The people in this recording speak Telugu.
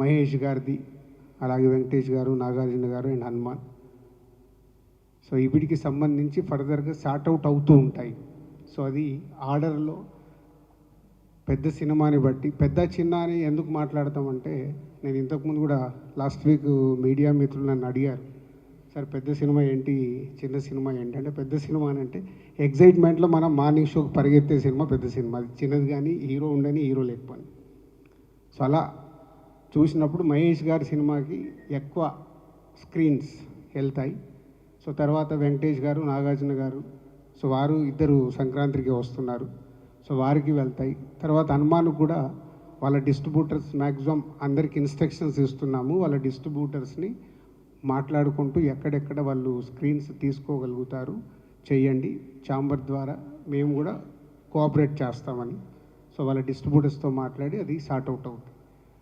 మహేష్ గారిది, అలాగే వెంకటేష్ గారు, నాగార్జున గారు అండ్ హనుమాన్. సో వీటికి సంబంధించి ఫర్దర్గా సార్ట్అవుట్ అవుతూ ఉంటాయి. సో అది ఆర్డర్లో పెద్ద సినిమాని బట్టి పెద్ద చిన్న అని ఎందుకు మాట్లాడతామంటే, నేను ఇంతకుముందు కూడా లాస్ట్ వీక్ మీడియా మిత్రులు నన్ను అడిగారు, సార్ పెద్ద సినిమా ఏంటి, చిన్న సినిమా ఏంటి అంటే, పెద్ద సినిమా అని అంటే ఎగ్జైట్మెంట్లో మనం మార్నింగ్ షోకి పరిగెత్తే సినిమా పెద్ద సినిమా. అది చిన్నది కానీ హీరో ఉండని హీరో లేకపోని. సో అలా చూసినప్పుడు మహేష్ గారి సినిమాకి ఎక్కువ స్క్రీన్స్ వెళ్తాయి. సో తర్వాత వెంకటేష్ గారు, నాగార్జున గారు, సో వారు ఇద్దరు సంక్రాంతికి వస్తున్నారు, సో వారికి వెళ్తాయి. తర్వాత హనుమాన్కి కూడా వాళ్ళ డిస్ట్రిబ్యూటర్స్ మ్యాక్సిమం అందరికి ఇన్స్ట్రక్షన్స్ ఇస్తున్నాము. వాళ్ళ డిస్ట్రిబ్యూటర్స్ని మాట్లాడుకుంటూ ఎక్కడెక్కడ వాళ్ళు స్క్రీన్స్ తీసుకోగలుగుతారు చేయండి, ఛాంబర్ ద్వారా మేము కూడా కోఆపరేట్ చేస్తామని. సో వాళ్ళ డిస్ట్రిబ్యూటర్స్తో మాట్లాడి అది సార్ట్అవుట్ అవుతుంది.